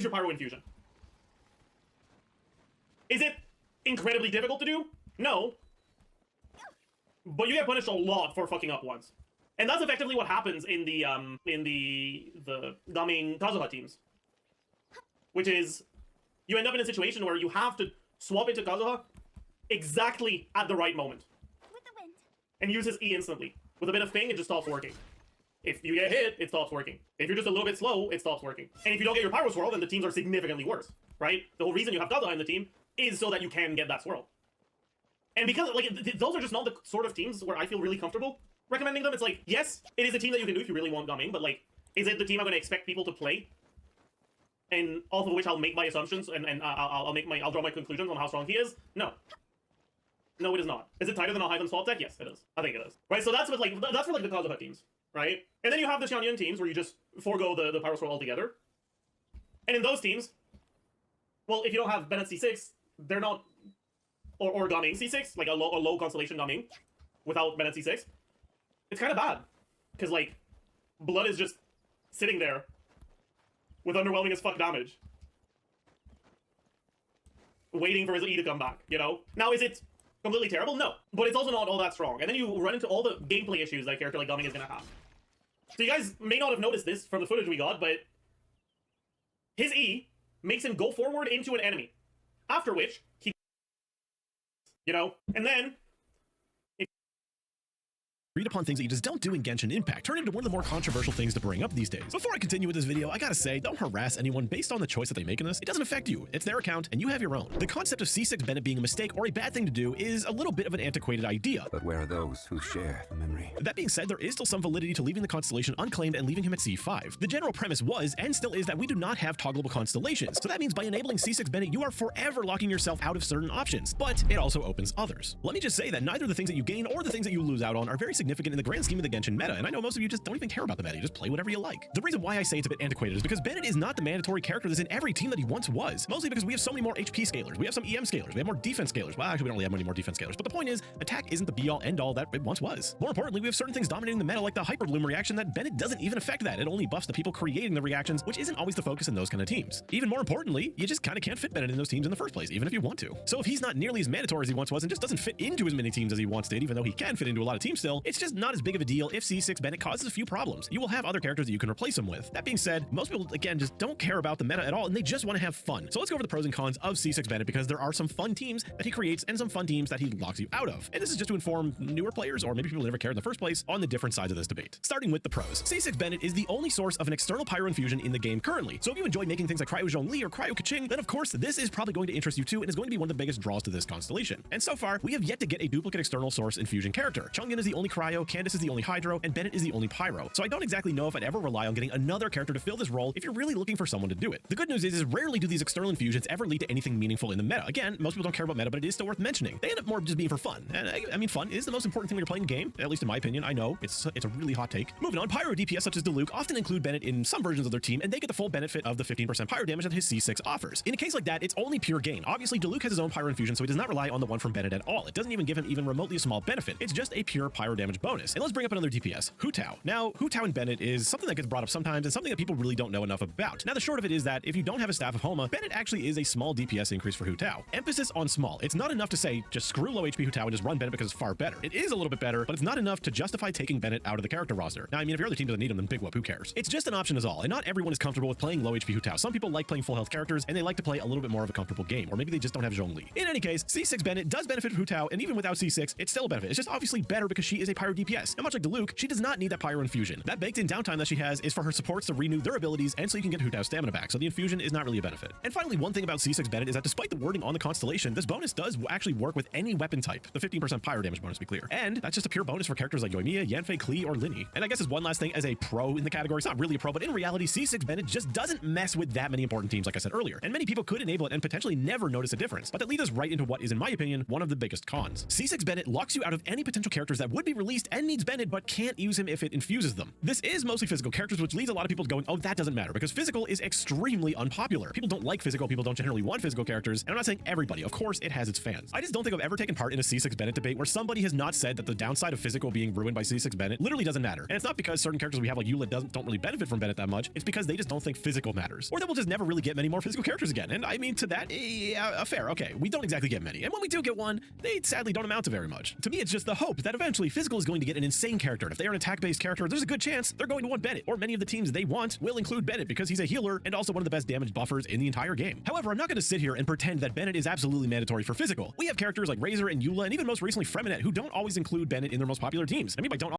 your Pyro Infusion. Is it incredibly difficult to do? No. But you get punished a lot for fucking up once. And that's effectively what happens in the Gaming Kazuha teams. Which is, you end up in a situation where you have to swap into Kazuha exactly at the right moment. With the wind. And use his E instantly. With a bit of ping, it just stops working. If you get hit, it stops working. If you're just a little bit slow, it stops working. And if you don't get your Pyro Swirl, then the teams are significantly worse, right? The whole reason you have Kazuha in the team is so that you can get that swirl. And because, like, those are just not the sort of teams where I feel really comfortable recommending them. It's like, yes, it is a team that you can do if you really want Gaming, but, like, is it the team I'm going to expect people to play? And off of which I'll make my assumptions and I'll draw my conclusions on how strong he is? No. No, it is not. Is it tighter than a Hyven swap deck? Yes, it is. I think it is. Right, so that's for, like, the Kazuha teams, right? And then you have the Xianyun teams where you just forego the Pyro Swirl altogether. And in those teams, well, if you don't have Bennett C6, they're not... Or Gaming C6, like a low constellation Gaming, without Bennett C6, it's kind of bad. Because, like, Blood is just sitting there with underwhelming as fuck damage. Waiting for his E to come back, you know? Now, is it completely terrible? No. But it's also not all that strong. And then you run into all the gameplay issues that a character like Gaming is going to have. So you guys may not have noticed this from the footage we got, but his E makes him go forward into an enemy. After which, he... You know? And then... Read upon things that you just don't do in Genshin Impact turn into one of the more controversial things to bring up these days. Before I continue with this video, I gotta say, don't harass anyone based on the choice that they make in this. It doesn't affect you. It's their account, and you have your own. The concept of C6 Bennett being a mistake or a bad thing to do is a little bit of an antiquated idea. But where are those who share the memory? That being said, there is still some validity to leaving the constellation unclaimed and leaving him at C5. The general premise was, and still is, that we do not have toggleable constellations. So that means by enabling C6 Bennett, you are forever locking yourself out of certain options. But it also opens others. Let me just say that neither the things that you gain or the things that you lose out on are very significant in the grand scheme of the Genshin meta, and I know most of you just don't even care about the meta, you just play whatever you like. The reason why I say it's a bit antiquated is because Bennett is not the mandatory character that's in every team that he once was. Mostly because we have so many more HP scalers, we have some EM scalers, we have more defense scalers. Well, actually we don't really have many more defense scalers, but the point is, attack isn't the be-all end-all that it once was. More importantly, we have certain things dominating the meta like the Hyper Bloom reaction that Bennett doesn't even affect that. It only buffs the people creating the reactions, which isn't always the focus in those kind of teams. Even more importantly, you just kind of can't fit Bennett in those teams in the first place, even if you want to. So if he's not nearly as mandatory as he once was and just doesn't fit into as many teams as he once did, even though he can fit into a lot of teams still, it's just not as big of a deal if C6 Bennett causes a few problems. You will have other characters that you can replace him with. That being said, most people, again, just don't care about the meta at all, and they just want to have fun. So let's go over the pros and cons of C6 Bennett, because there are some fun teams that he creates and some fun teams that he locks you out of. And this is just to inform newer players, or maybe people who never cared in the first place, on the different sides of this debate. Starting with the pros. C6 Bennett is the only source of an external Pyro Infusion in the game currently. So if you enjoy making things like Cryo Zhongli or Cryo Kaching, then of course this is probably going to interest you too, and is going to be one of the biggest draws to this constellation. And so far, we have yet to get a duplicate external source infusion character. Chang'an is the only Cryo, Candace is the only Hydro, and Bennett is the only Pyro. So I don't exactly know if I'd ever rely on getting another character to fill this role if you're really looking for someone to do it. The good news is rarely do these external infusions ever lead to anything meaningful in the meta. Again, most people don't care about meta, but it is still worth mentioning. They end up more just being for fun. And I mean, fun is the most important thing when you're playing a game, at least in my opinion. I know it's a really hot take. Moving on, Pyro DPS such as Diluc often include Bennett in some versions of their team, and they get the full benefit of the 15% Pyro damage that his C6 offers. In a case like that, it's only pure gain. Obviously, Diluc has his own Pyro infusion, so he does not rely on the one from Bennett at all. It doesn't even give him even remotely a small benefit. It's just a pure Pyro damage bonus. And let's bring up another DPS, Hu Tao. Now, Hu Tao and Bennett is something that gets brought up sometimes and something that people really don't know enough about. Now, the short of it is that if you don't have a Staff of Homa, Bennett actually is a small DPS increase for Hu Tao. Emphasis on small. It's not enough to say, just screw low HP Hu Tao and just run Bennett because it's far better. It is a little bit better, but it's not enough to justify taking Bennett out of the character roster. Now, I mean, if your other team doesn't need him, then big whoop, who cares? It's just an option is all, and not everyone is comfortable with playing low HP Hu Tao. Some people like playing full health characters, and they like to play a little bit more of a comfortable game, or maybe they just don't have Zhongli. In any case, C6 Bennett does benefit Hu Tao, and even without C6, it's still a benefit. It's just obviously better because she is a Pyro DPS. And much like Diluc, she does not need that Pyro infusion. That baked in downtime that she has is for her supports to renew their abilities, and so you can get Hu Tao's stamina back, so the infusion is not really a benefit. And finally, one thing about C6 Bennett is that despite the wording on the constellation, this bonus does actually work with any weapon type, the 15% Pyro damage bonus to be clear. And that's just a pure bonus for characters like Yoimiya, Yanfei, Klee, or Linny. And I guess as one last thing, as a pro in the category, it's not really a pro, but in reality, C6 Bennett just doesn't mess with that many important teams like I said earlier. And many people could enable it and potentially never notice a difference. But that leads us right into what is, in my opinion, one of the biggest cons. C6 Bennett locks you out of any potential characters that would be really least N needs Bennett but can't use him if it infuses them. This is mostly physical characters, which leads a lot of people to going, oh, that doesn't matter, because physical is extremely unpopular. People don't like physical, people don't generally want physical characters, and I'm not saying everybody, of course it has its fans. I just don't think I've ever taken part in a C6 Bennett debate where somebody has not said that the downside of physical being ruined by C6 Bennett literally doesn't matter. And it's not because certain characters we have like Eula don't really benefit from Bennett that much, it's because they just don't think physical matters. Or that we'll just never really get many more physical characters again. And I mean, to that, yeah, fair, okay, we don't exactly get many. And when we do get one, they sadly don't amount to very much. To me, it's just the hope that eventually physical is going to get an insane character. And if they are an attack-based character, there's a good chance they're going to want Bennett, or many of the teams they want will include Bennett because he's a healer and also one of the best damage buffers in the entire game. However, I'm not going to sit here and pretend that Bennett is absolutely mandatory for physical. We have characters like Razor and Eula, and even most recently Freminette, who don't always include Bennett in their most popular teams. I mean, by don't